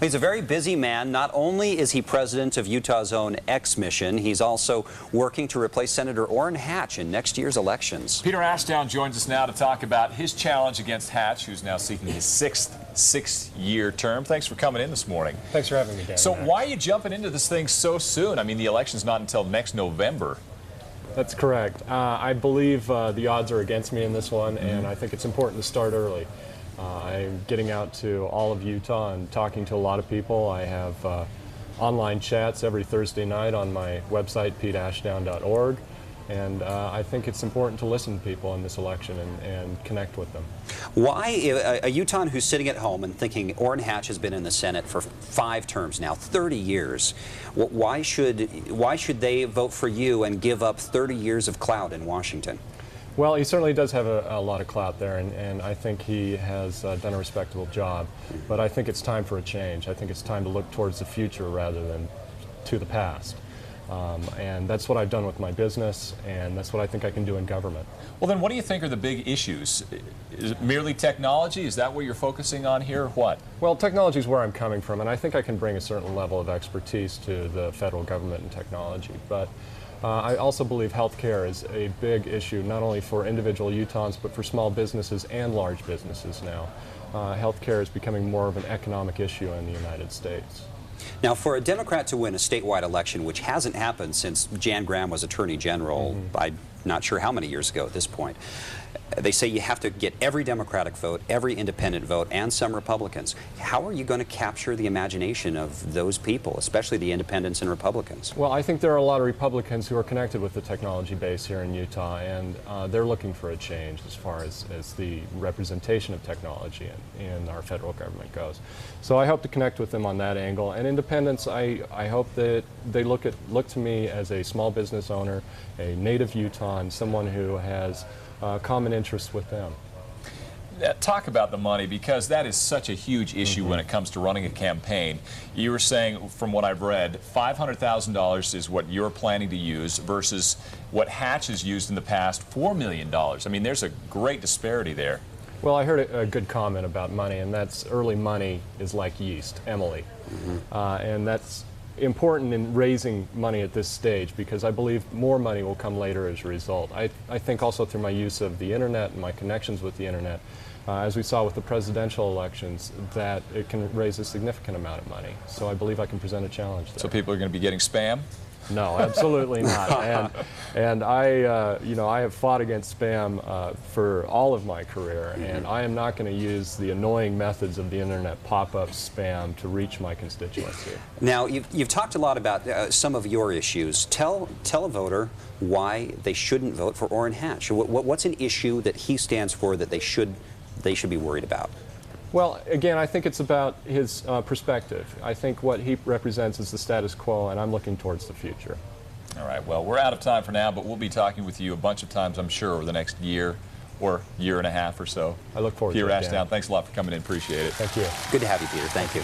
He's a very busy man. Not only is he president of Utah's own X mission, he's also working to replace Senator Orrin Hatch in next year's elections. Peter Ashdown joins us now to talk about his challenge against Hatch, who's now seeking his six-year term. Thanks for coming in this morning. Thanks for having me, Dan. So why are you jumping into this thing so soon? I mean, the election's not until next November. That's correct. I believe the odds are against me in this one, and I think it's important to start early. I'm getting out to all of Utah and talking to a lot of people. I have online chats every Thursday night on my website, peteashdown.org, and I think it's important to listen to people in this election and connect with them. Why, a Utahn who's sitting at home and thinking Orrin Hatch has been in the Senate for 5 terms now, 30 years, why should they vote for you and give up 30 years of clout in Washington? Well, he certainly does have a lot of clout there, and I think he has done a respectable job. But I think it's time for a change. I think it's time to look towards the future rather than to the past. And that's what I've done with my business, and that's what I think I can do in government. Well, then what do you think are the big issues? Is it merely technology? Is that what you're focusing on here, or what? Well, technology is where I'm coming from, and I think I can bring a certain level of expertise to the federal government and technology. But I also believe health care is a big issue, not only for individual Utahns, but for small businesses and large businesses now. Health care is becoming more of an economic issue in the United States. Now, for a Democrat to win a statewide election, which hasn't happened since Jan Graham was Attorney General, I'm not sure how many years ago at this point, they say you have to get every Democratic vote, every independent vote, and some Republicans. How are you going to capture the imagination of those people, especially the independents and Republicans? Well, I think there are a lot of Republicans who are connected with the technology base here in Utah, and they're looking for a change as far as the representation of technology in our federal government goes. So I hope to connect with them on that angle. And independents, I hope that they look to me as a small business owner, a native Utahn, someone who has common interests with them. Talk about the money, because that is such a huge issue when it comes to running a campaign. You were saying, from what I've read, $500,000 is what you're planning to use versus what Hatch has used in the past, $4 million. I mean, there's a great disparity there. Well, I heard a good comment about money, and that's early money is like yeast, Emily. And that's important in raising money at this stage, because I believe more money will come later as a result. I think also through my use of the internet and my connections with the internet, as we saw with the presidential elections, that it can raise a significant amount of money. So I believe I can present a challenge there. So people are going to be getting spam? No, absolutely not. And I, you know, I have fought against spam for all of my career, and I am not going to use the annoying methods of the internet, pop-up spam, to reach my constituency. Now, you've talked a lot about some of your issues. Tell a voter why they shouldn't vote for Orrin Hatch. What's an issue that he stands for that they should be worried about? Well, again, I think it's about his perspective. I think what he represents is the status quo, and I'm looking towards the future. All right, well, we're out of time for now, but we'll be talking with you a bunch of times, I'm sure, over the next year or year and a half or so. I look forward to it, Peter Dan. Ashdown, thanks a lot for coming in. Appreciate it. Thank you. Good to have you, Peter. Thank you.